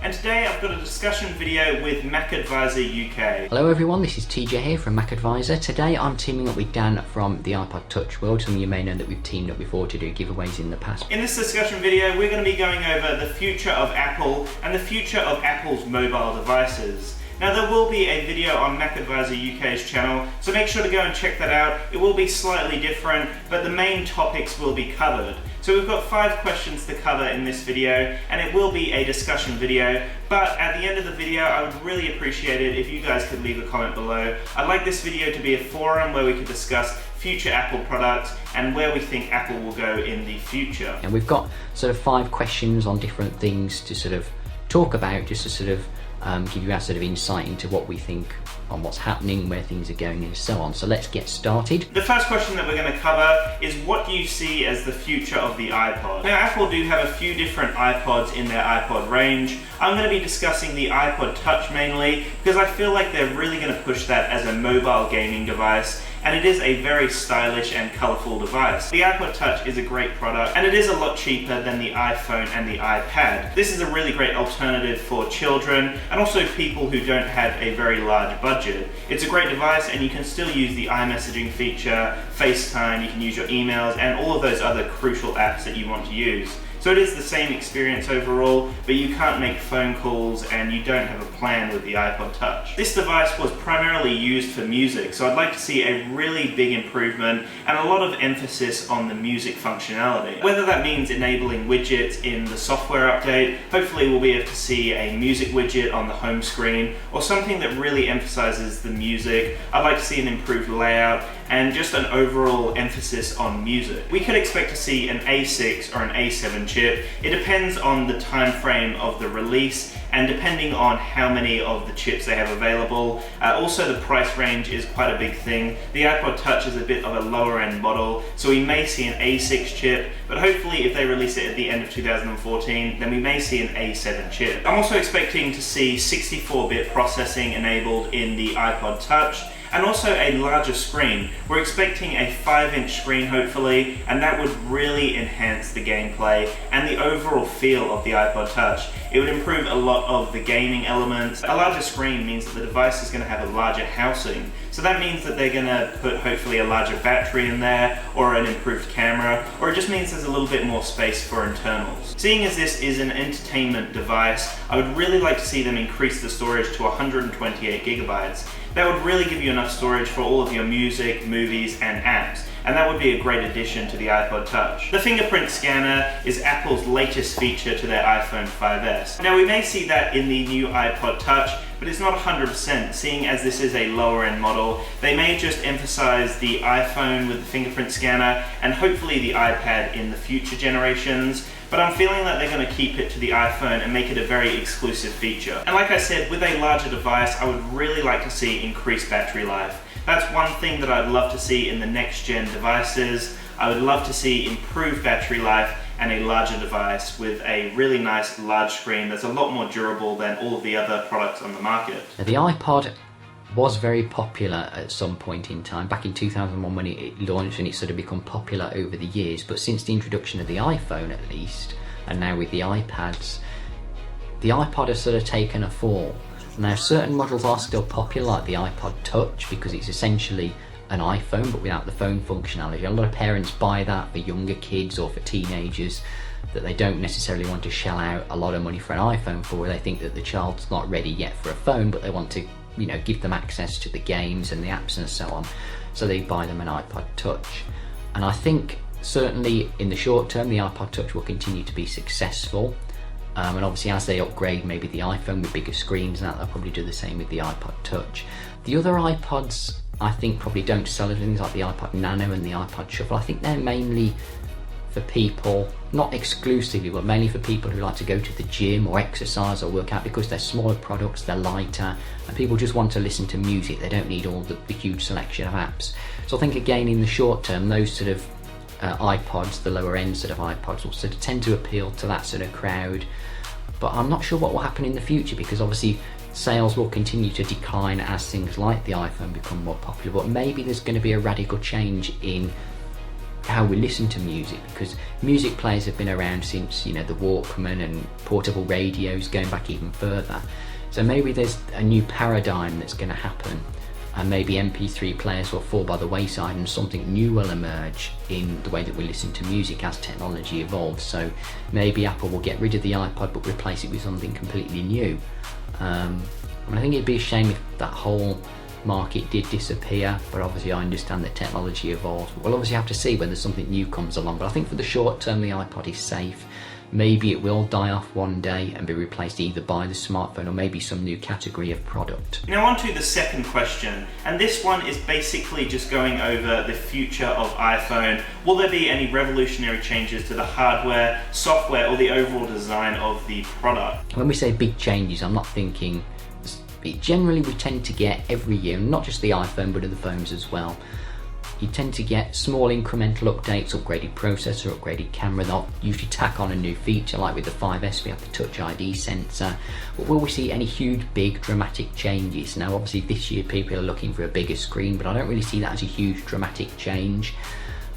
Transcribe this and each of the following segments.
and today I've got a discussion video with MacAdvisorUK. Hello everyone, this is TJ here from MacAdvisor. Today I'm teaming up with Dan from TheIpodTouchWorld. Some of you may know that we've teamed up before to do giveaways in the past. In this discussion video we're going to be going over the future of Apple and the future of Apple's mobile devices. Now there will be a video on MacAdvisorUK's channel, so make sure to go and check that out. It will be slightly different, but the main topics will be covered. So we've got 5 questions to cover in this video, and it will be a discussion video, but at the end of the video I would really appreciate it if you guys could leave a comment below. I'd like this video to be a forum where we could discuss future Apple products and where we think Apple will go in the future. And we've got sort of 5 questions on different things to sort of talk about, just to sort of give you our sort of insight into what we think on what's happening, where things are going and so on. So let's get started. The first question that we're going to cover is, what do you see as the future of the iPod? Now Apple do have a few different iPods in their iPod range. I'm going to be discussing the iPod Touch mainly because I feel like they're really going to push that as a mobile gaming device, and it is a very stylish and colourful device. The iPod Touch is a great product, and it is a lot cheaper than the iPhone and the iPad. This is a really great alternative for children and also people who don't have a very large budget. It's a great device, and you can still use the iMessaging feature, FaceTime, you can use your emails and all of those other crucial apps that you want to use. So it is the same experience overall, but you can't make phone calls and you don't have a plan with the iPod Touch. This device was primarily used for music, so I'd like to see a really big improvement and a lot of emphasis on the music functionality. Whether that means enabling widgets in the software update, hopefully we'll be able to see a music widget on the home screen, or something that really emphasizes the music. I'd like to see an improved layout and just an overall emphasis on music. We could expect to see an A6 or an A7 chip. It depends on the time frame of the release and depending on how many of the chips they have available. Also the price range is quite a big thing. The iPod Touch is a bit of a lower end model, so we may see an A6 chip, but hopefully if they release it at the end of 2014, then we may see an A7 chip. I'm also expecting to see 64-bit processing enabled in the iPod Touch, and also a larger screen. We're expecting a 5-inch screen hopefully, and that would really enhance the gameplay and the overall feel of the iPod Touch. It would improve a lot of the gaming elements. A larger screen means that the device is going to have a larger housing, so that means that they're going to put hopefully a larger battery in there, or an improved camera, or it just means there's a little bit more space for internals. Seeing as this is an entertainment device, I would really like to see them increase the storage to 128 gigabytes. That would really give you enough storage for all of your music, movies and apps, and that would be a great addition to the iPod Touch. The fingerprint scanner is Apple's latest feature to their iPhone 5S. Now we may see that in the new iPod Touch, but it's not 100%, seeing as this is a lower end model. They may just emphasize the iPhone with the fingerprint scanner and hopefully the iPad in the future generations, but I'm feeling that they're going to keep it to the iPhone and make it a very exclusive feature. And like I said, with a larger device, I would really like to see increased battery life. That's one thing that I'd love to see in the next gen devices. I would love to see improved battery life and a larger device with a really nice large screen that's a lot more durable than all of the other products on the market. Now, the iPod was very popular at some point in time, back in 2001 when it launched, and it's sort of become popular over the years, but since the introduction of the iPhone at least, and now with the iPads, the iPod has sort of taken a fall. Now certain models are still popular, like the iPod Touch, because it's essentially an iPhone but without the phone functionality. A lot of parents buy that for younger kids or for teenagers that they don't necessarily want to shell out a lot of money for an iPhone for. They think that the child's not ready yet for a phone, but they want to, you know, give them access to the games and the apps and so on, so they buy them an iPod Touch. And I think certainly in the short term the iPod Touch will continue to be successful, and obviously as they upgrade maybe the iPhone with bigger screens and that, they'll probably do the same with the iPod Touch. The other iPods I think probably don't sell as things like the iPod Nano and the iPod Shuffle. I think they're mainly for people, not exclusively, but mainly for people who like to go to the gym or exercise or work out, because they're smaller products, they're lighter, and people just want to listen to music. They don't need all the huge selection of apps. So I think again in the short term those sort of iPods, the lower end sort of iPods, will sort of tend to appeal to that sort of crowd. But I'm not sure what will happen in the future, because obviously sales will continue to decline as things like the iPhone become more popular, but maybe there's going to be a radical change in how we listen to music, because music players have been around since, you know, the Walkman and portable radios, going back even further. So maybe there's a new paradigm that's going to happen, and maybe MP3 players will fall by the wayside and something new will emerge in the way that we listen to music as technology evolves. So maybe Apple will get rid of the iPod but replace it with something completely new. I think it'd be a shame if that whole market did disappear, but obviously I understand that technology evolves. We'll obviously have to see whether something new comes along, but I think for the short term the iPod is safe. Maybe it will die off one day and be replaced either by the smartphone or maybe some new category of product. Now on to the second question, and this one is basically just going over the future of iPhone. Will there be any revolutionary changes to the hardware, software, or the overall design of the product? When we say big changes, I'm not thinking, generally we tend to get every year, not just the iPhone but other phones as well, you tend to get small incremental updates, upgraded processor, upgraded camera. They'll usually tack on a new feature, like with the 5S we have the Touch ID sensor. But will we see any huge, big, dramatic changes? Now obviously this year people are looking for a bigger screen, but I don't really see that as a huge dramatic change.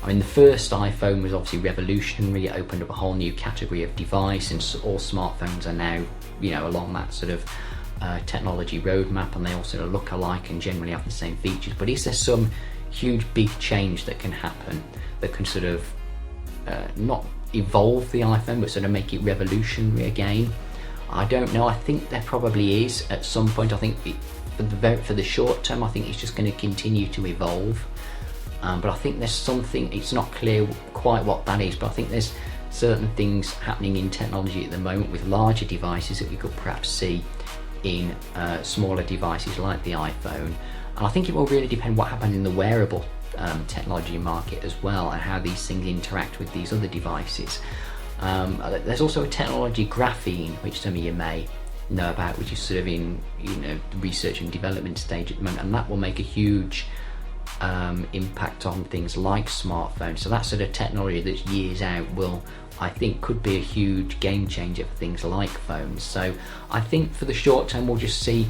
I mean, the first iPhone was obviously revolutionary. It opened up a whole new category of device, and all smartphones are now, you know, along that sort of technology roadmap, and they all sort of look alike and generally have the same features. But is there some huge big change that can happen that can sort of not evolve the iPhone but sort of make it revolutionary again? I don't know. I think there probably is at some point. I think for the short term I think it's just going to continue to evolve, but I think there's something, it's not clear quite what that is, but I think there's certain things happening in technology at the moment with larger devices that we could perhaps see in smaller devices like the iPhone. And I think it will really depend what happens in the wearable technology market as well, and how these things interact with these other devices. There's also a technology, graphene, which some of you may know about, which is sort of in, you know, the research and development stage at the moment, and that will make a huge impact on things like smartphones. So that sort of technology that's years out will, I think, could be a huge game changer for things like phones. So I think for the short term we'll just see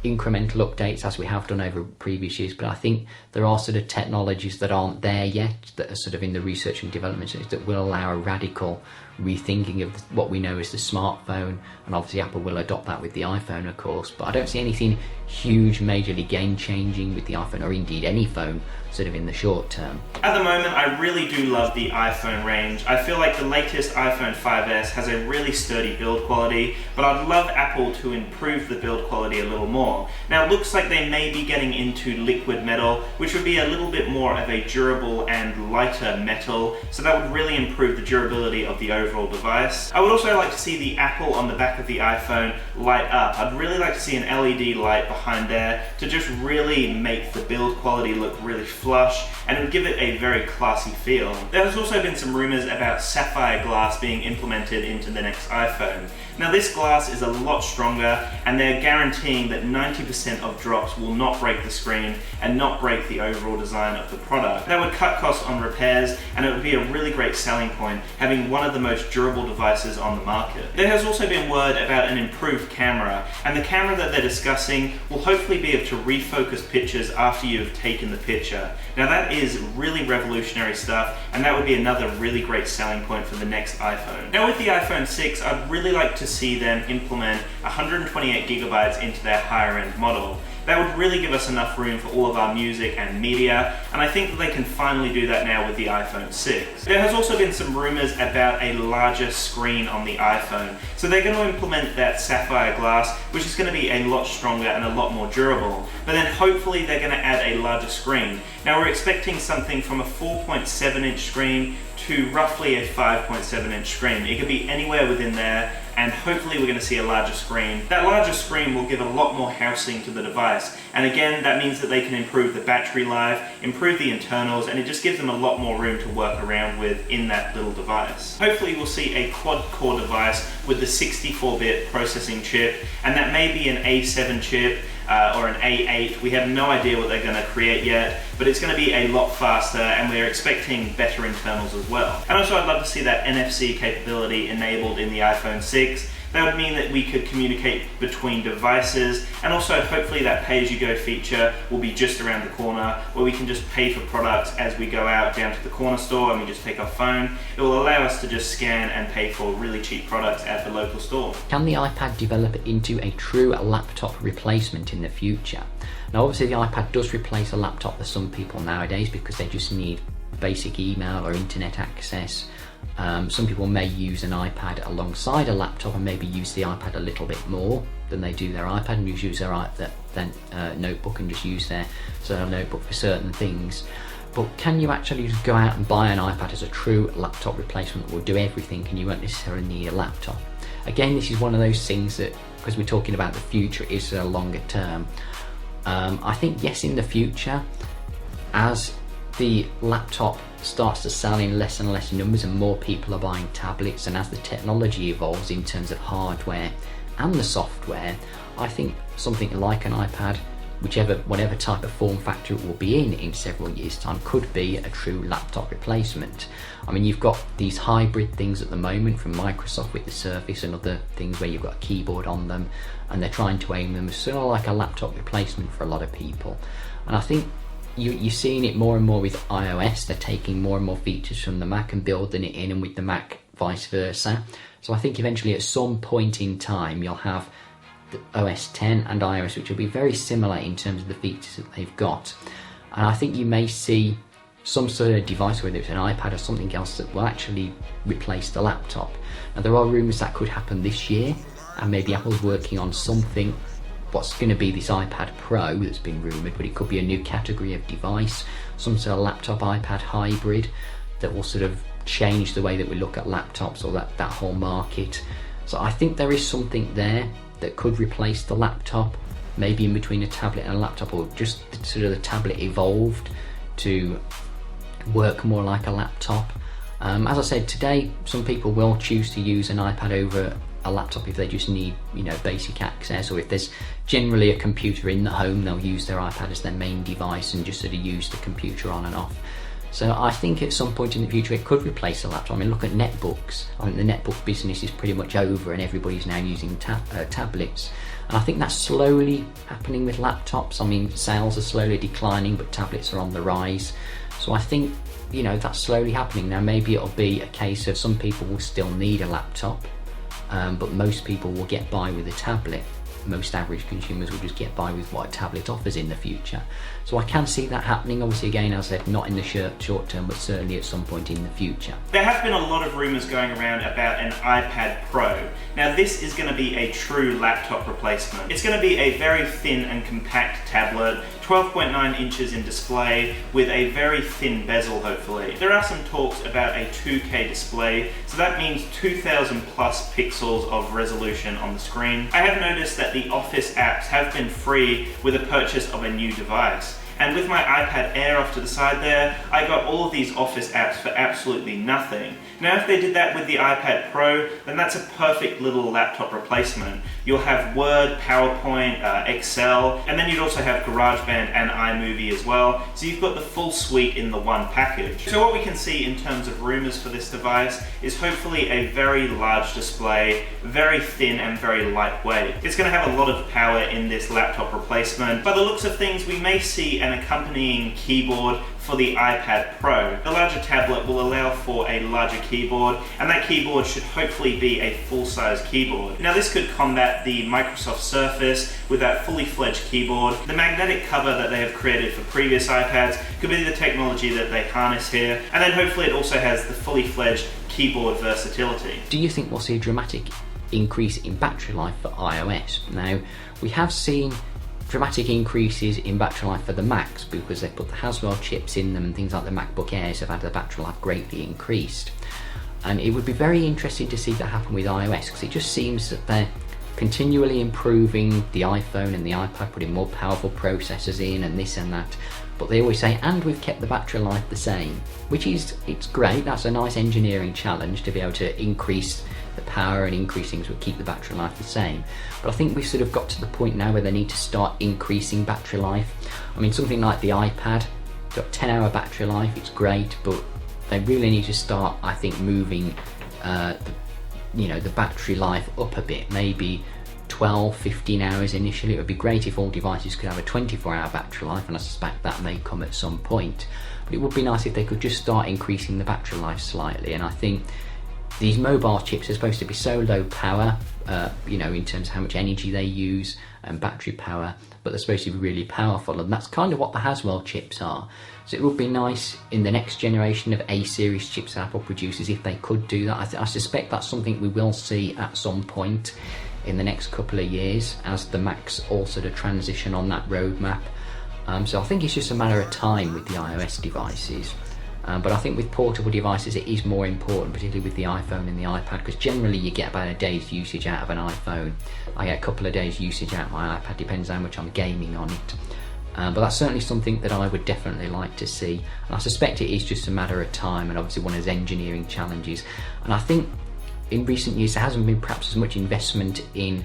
incremental updates as we have done over previous years, but I think there are sort of technologies that aren't there yet, that are sort of in the research and development stage, that will allow a radical rethinking of what we know as the smartphone, and obviously Apple will adopt that with the iPhone of course, but I don't see anything huge, majorly game changing with the iPhone, or indeed any phone, sort of in the short term. At the moment I really do love the iPhone range. I feel like the latest iPhone 5S has a really sturdy build quality, but I'd love Apple to improve the build quality a little more. Now it looks like they may be getting into liquid metal, which would be a little bit more of a durable and lighter metal, so that would really improve the durability of the overall device. I would also like to see the Apple on the back of the iPhone light up. I'd really like to see an LED light behind there to just really make the build quality look really flush, and it would give it a very classy feel. There has also been some rumors about sapphire glass being implemented into the next iPhone. Now this glass is a lot stronger, and they're guaranteeing that 90% of drops will not break the screen and not break the overall design of the product. That would cut costs on repairs, and it would be a really great selling point, having one of the most durable devices on the market. There has also been word about an improved camera, and the camera that they're discussing will hopefully be able to refocus pictures after you've taken the picture. Now that is really revolutionary stuff, and that would be another really great selling point for the next iPhone. Now with the iPhone 6, I'd really like to see them implement 128 gigabytes into their higher end model. That would really give us enough room for all of our music and media, and I think that they can finally do that now with the iPhone 6. There has also been some rumors about a larger screen on the iPhone. So they're going to implement that sapphire glass, which is going to be a lot stronger and a lot more durable. But then hopefully they're going to add a larger screen. Now we're expecting something from a 4.7 inch screen to roughly a 5.7 inch screen. It could be anywhere within there, and hopefully we're going to see a larger screen. That larger screen will give a lot more housing to the device, and again that means that they can improve the battery life, improve the internals, and it just gives them a lot more room to work around with in that little device. Hopefully we'll see a quad-core device with the 64-bit processing chip, and that may be an A7 chip or an A8. We have no idea what they're going to create yet, but it's going to be a lot faster, and we're expecting better internals as well. And also I'd love to see that NFC capability enabled in the iPhone 6. That would mean that we could communicate between devices, and also hopefully that pay-as-you-go feature will be just around the corner, where we can just pay for products as we go out down to the corner store and we just take our phone. It will allow us to just scan and pay for really cheap products at the local store. Can the iPad develop into a true laptop replacement in the future? Now obviously the iPad does replace a laptop for some people nowadays because they just need basic email or internet access. Some people may use an iPad alongside a laptop and maybe use the iPad a little bit more than they do their iPad, and use their notebook and just use their notebook for certain things. But can you actually just go out and buy an iPad as a true laptop replacement that will do everything and you won't necessarily need a laptop? Again, this is one of those things that, because we're talking about the future, is a longer term. I think yes, in the future, as the laptop starts to sell in less and less numbers and more people are buying tablets, and as the technology evolves in terms of hardware and the software, I think something like an iPad, whatever type of form factor it will be in several years' time, could be a true laptop replacement. I mean, you've got these hybrid things at the moment from Microsoft with the Surface and other things where you've got a keyboard on them, and they're trying to aim them as sort of like a laptop replacement for a lot of people. And I think you're seeing it more and more with iOS. They're taking more and more features from the Mac and building it in, and with the Mac vice versa. So I think eventually at some point in time you'll have the OS 10 and iOS, which will be very similar in terms of the features that they've got. And I think you may see some sort of device, whether it's an iPad or something else, that will actually replace the laptop. Now there are rumours that could happen this year, and maybe Apple's working on something, what's going to be this iPad Pro that's been rumoured, but it could be a new category of device, some sort of laptop iPad hybrid that will sort of change the way that we look at laptops, or that whole market. So I think there is something there that could replace the laptop, maybe in between a tablet and a laptop, or just sort of the tablet evolved to work more like a laptop. As I said, today some people will choose to use an iPad over a laptop if they just need, basic access, or if there's generally a computer in the home, they'll use their iPad as their main device and just sort of use the computer on and off. So I think at some point in the future it could replace a laptop. I mean, look at netbooks. I think the netbook business is pretty much over and everybody's now using tablets. And I think that's slowly happening with laptops. I mean, sales are slowly declining, but tablets are on the rise. So I think, that's slowly happening. Now maybe it'll be a case of some people will still need a laptop, but most people will get by with a tablet. Most average consumers will just get by with what a tablet offers in the future. So I can see that happening, obviously, again, as I said, not in the short term, but certainly at some point in the future. There have been a lot of rumours going around about an iPad Pro. Now this is going to be a true laptop replacement. It's going to be a very thin and compact tablet, 12.9 inches in display with a very thin bezel, hopefully. There are some talks about a 2K display, so that means 2000 plus pixels of resolution on the screen. I have noticed that the Office apps have been free with a purchase of a new device. And with my iPad Air off to the side there, I got all of these Office apps for absolutely nothing. Now if they did that with the iPad Pro, then that's a perfect little laptop replacement. You'll have Word, PowerPoint, Excel, and then you'd also have GarageBand and iMovie as well. So you've got the full suite in the one package. So what we can see in terms of rumours for this device is hopefully a very large display, very thin and very lightweight. It's going to have a lot of power in this laptop replacement. By the looks of things, we may see an accompanying keyboard for the iPad Pro. The larger tablet will allow for a larger keyboard, and that keyboard should hopefully be a full-size keyboard. Now this could combat the Microsoft Surface with that fully fledged keyboard. The magnetic cover that they have created for previous iPads could be the technology that they harness here, and then hopefully it also has the fully fledged keyboard versatility. Do you think we'll see a dramatic increase in battery life for iOS? Now, we have seen dramatic increases in battery life for the Macs because they put the Haswell chips in them, and things like the MacBook Airs have had the battery life greatly increased. And it would be very interesting to see that happen with iOS, because it just seems that they're continually improving the iPhone and the iPad, putting more powerful processors in and this and that, but they always say, and we've kept the battery life the same, which is, it's great. That's a nice engineering challenge to be able to increase the power and increase things, but keep the battery life the same. But I think we've sort of got to the point now where they need to start increasing battery life. I mean, something like the iPad, got 10-hour battery life, it's great, but they really need to start, I think, moving the you know, the battery life up a bit, maybe 12-15 hours initially. It would be great if all devices could have a 24-hour battery life, and I suspect that may come at some point, but it would be nice if they could just start increasing the battery life slightly. And I think these mobile chips are supposed to be so low power, you know, in terms of how much energy they use and battery power, but they're supposed to be really powerful, and that's kind of what the Haswell chips are. So it would be nice in the next generation of A-series chips Apple produces if they could do that. I suspect that's something we will see at some point in the next couple of years as the Macs all sort of transition on that roadmap. So I think it's just a matter of time with the iOS devices. But I think with portable devices it is more important, particularly with the iPhone and the iPad, because generally you get about a day's usage out of an iPhone. I get a couple of days usage out of my iPad, depends how much I'm gaming on it. But that's certainly something that I would definitely like to see, and I suspect it is just a matter of time, and obviously one of those engineering challenges. And I think in recent years there hasn't been perhaps as much investment in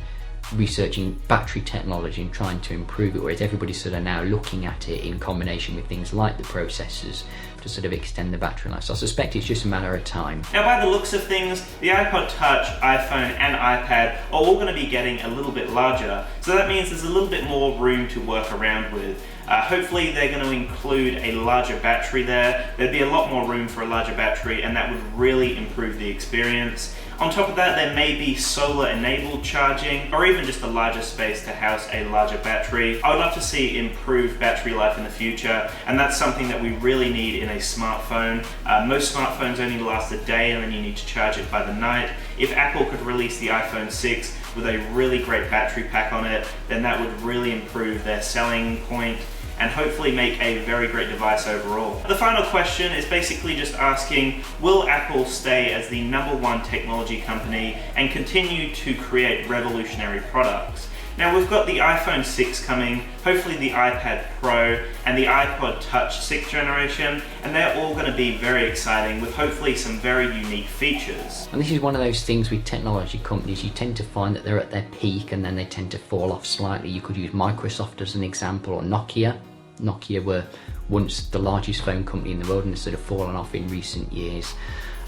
researching battery technology and trying to improve it, whereas everybody's sort of now looking at it in combination with things like the processors to sort of extend the battery life. So I suspect it's just a matter of time. Now, by the looks of things, the iPod Touch, iPhone and iPad are all going to be getting a little bit larger, so that means there's a little bit more room to work around with. Hopefully they're going to include a larger battery there. There'd be a lot more room for a larger battery, and that would really improve the experience. On top of that, there may be solar enabled charging, or even just a larger space to house a larger battery. I would love to see improved battery life in the future, and that's something that we really need in a smartphone. Most smartphones only last a day and then you need to charge it by the night. If Apple could release the iPhone 6 with a really great battery pack on it, then that would really improve their selling point and hopefully make a very great device overall. The final question is basically just asking, will Apple stay as the #1 technology company and continue to create revolutionary products? Now, we've got the iPhone 6 coming, hopefully the iPad Pro and the iPod Touch 6th generation, and they're all going to be very exciting with hopefully some very unique features. And this is one of those things with technology companies, you tend to find that they're at their peak and then they tend to fall off slightly. You could use Microsoft as an example, or Nokia. Nokia were once the largest phone company in the world and has sort of fallen off in recent years.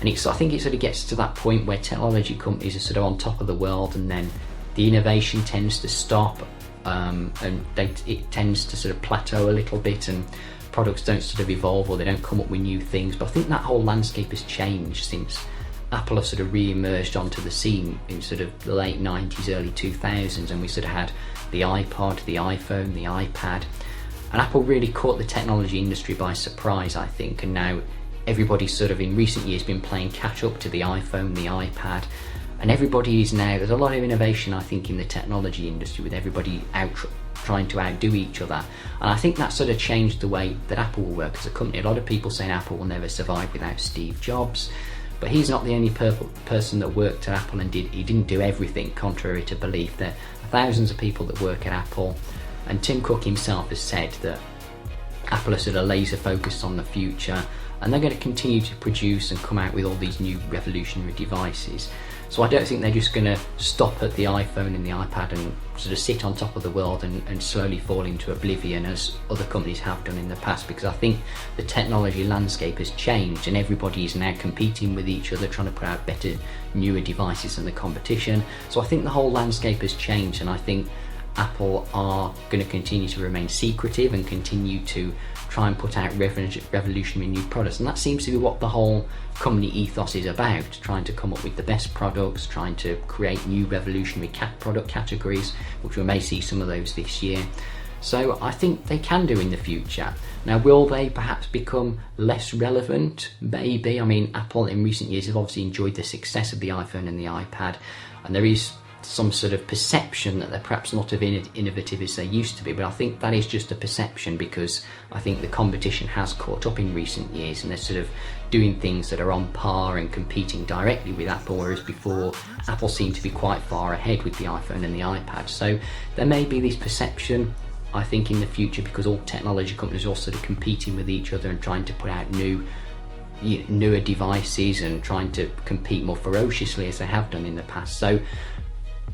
And I think it sort of gets to that point where technology companies are sort of on top of the world, and then the innovation tends to stop, and it tends to sort of plateau a little bit, and products don't sort of evolve, or they don't come up with new things. But I think that whole landscape has changed since Apple have sort of re-emerged onto the scene in sort of the late 90s, early 2000s, and we sort of had the iPod, the iPhone, the iPad, and Apple really caught the technology industry by surprise, I think, and now everybody's sort of in recent years been playing catch up to the iPhone, the iPad, and everybody is now, there's a lot of innovation I think in the technology industry with everybody trying to outdo each other, and I think that sort of changed the way that Apple will work as a company. A lot of people saying Apple will never survive without Steve Jobs, but he's not the only person that worked at Apple and he didn't do everything, contrary to belief. There are thousands of people that work at Apple, and Tim Cook himself has said that Apple are sort of laser focused on the future, and they're going to continue to produce and come out with all these new revolutionary devices. So I don't think they're just going to stop at the iPhone and the iPad and sort of sit on top of the world and slowly fall into oblivion as other companies have done in the past, because I think the technology landscape has changed and everybody is now competing with each other, trying to put out better, newer devices than the competition. So I think the whole landscape has changed, and I think Apple are going to continue to remain secretive and continue to try and put out revolutionary new products, and that seems to be what the whole company ethos is about, trying to come up with the best products, trying to create new revolutionary product categories, which we may see some of those this year. So I think they can do in the future. Now, will they perhaps become less relevant? Maybe. I mean, Apple in recent years have obviously enjoyed the success of the iPhone and the iPad, and there is some sort of perception that they're perhaps not as innovative as they used to be, but I think that is just a perception, because I think the competition has caught up in recent years and they're sort of doing things that are on par and competing directly with Apple, whereas before Apple seemed to be quite far ahead with the iPhone and the iPad. So there may be this perception, I think, in the future, because all technology companies are all sort of competing with each other and trying to put out newer devices and trying to compete more ferociously as they have done in the past. So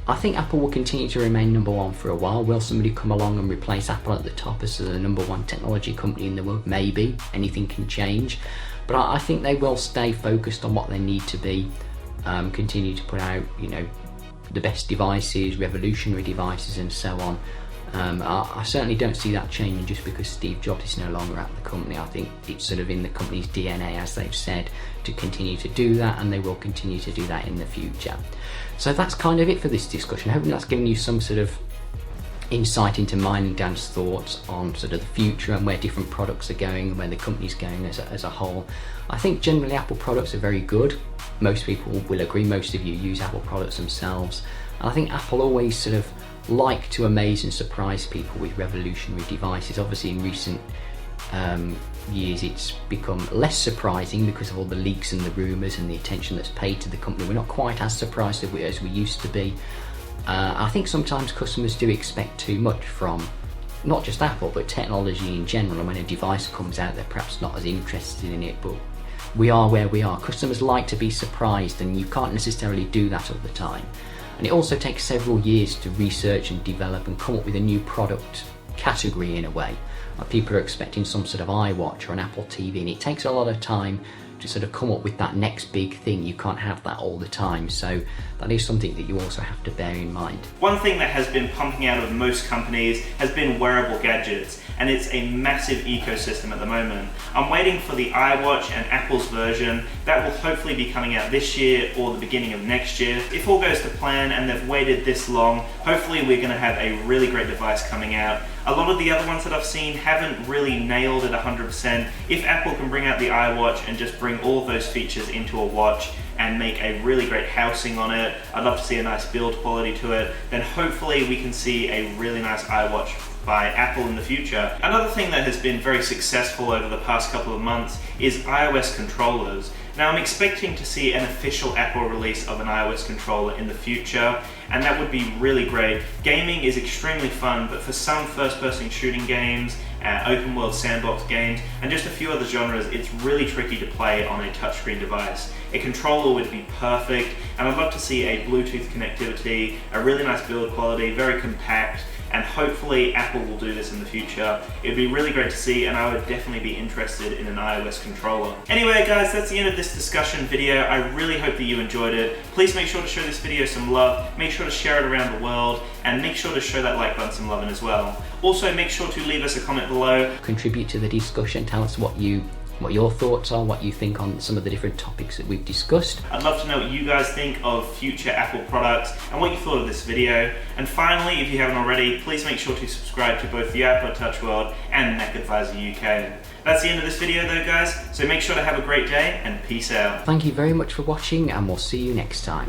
I think Apple will continue to remain #1 for a while. Will somebody come along and replace Apple at the top as the #1 technology company in the world? Maybe. Anything can change. But I think they will stay focused on what they need to be. continue to put out, you know, the best devices, revolutionary devices and so on. I certainly don't see that changing just because Steve Jobs is no longer at the company. I think it's sort of in the company's DNA, as they've said, to continue to do that, and they will continue to do that in the future. So that's kind of it for this discussion. Hopefully that's given you some sort of insight into mine and Dan's thoughts on sort of the future and where different products are going and where the company's going as a whole. I think generally Apple products are very good. Most people will agree, most of you use Apple products themselves. And I think Apple always sort of like to amaze and surprise people with revolutionary devices. Obviously in recent years it's become less surprising because of all the leaks and the rumours and the attention that's paid to the company. We're not quite as surprised as we used to be. I think sometimes customers do expect too much from not just Apple but technology in general, and when a device comes out they're perhaps not as interested in it, but we are where we are. Customers like to be surprised, and you can't necessarily do that all the time. And it also takes several years to research and develop and come up with a new product category in a way. Like people are expecting some sort of iWatch or an Apple TV, and it takes a lot of time to sort of come up with that next big thing. You can't have that all the time, so that is something that you also have to bear in mind. One thing that has been pumping out of most companies has been wearable gadgets, and it's a massive ecosystem at the moment. I'm waiting for the iWatch and Apple's version that will hopefully be coming out this year or the beginning of next year. If all goes to plan and they've waited this long, hopefully we're going to have a really great device coming out. A lot of the other ones that I've seen haven't really nailed it 100%. If Apple can bring out the iWatch and just bring all of those features into a watch and make a really great housing on it, I'd love to see a nice build quality to it, then hopefully we can see a really nice iWatch by Apple in the future. Another thing that has been very successful over the past couple of months is iOS controllers. Now I'm expecting to see an official Apple release of an iOS controller in the future, and that would be really great. Gaming is extremely fun, but for some first-person shooting games, open world sandbox games, and just a few other genres, it's really tricky to play on a touchscreen device. A controller would be perfect, and I'd love to see a Bluetooth connectivity, a really nice build quality, very compact, and hopefully Apple will do this in the future. It'd be really great to see, and I would definitely be interested in an iOS controller. Anyway guys, that's the end of this discussion video. I really hope that you enjoyed it. Please make sure to show this video some love, make sure to share it around the world, and make sure to show that like button some loving as well. Also make sure to leave us a comment below. Contribute to the discussion, tell us what your thoughts are, what you think on some of the different topics that we've discussed. I'd love to know what you guys think of future Apple products and what you thought of this video. And finally, if you haven't already, please make sure to subscribe to both the iPodTouchWorld and MacAdvisorUK. That's the end of this video though guys, so make sure to have a great day and peace out. Thank you very much for watching, and we'll see you next time.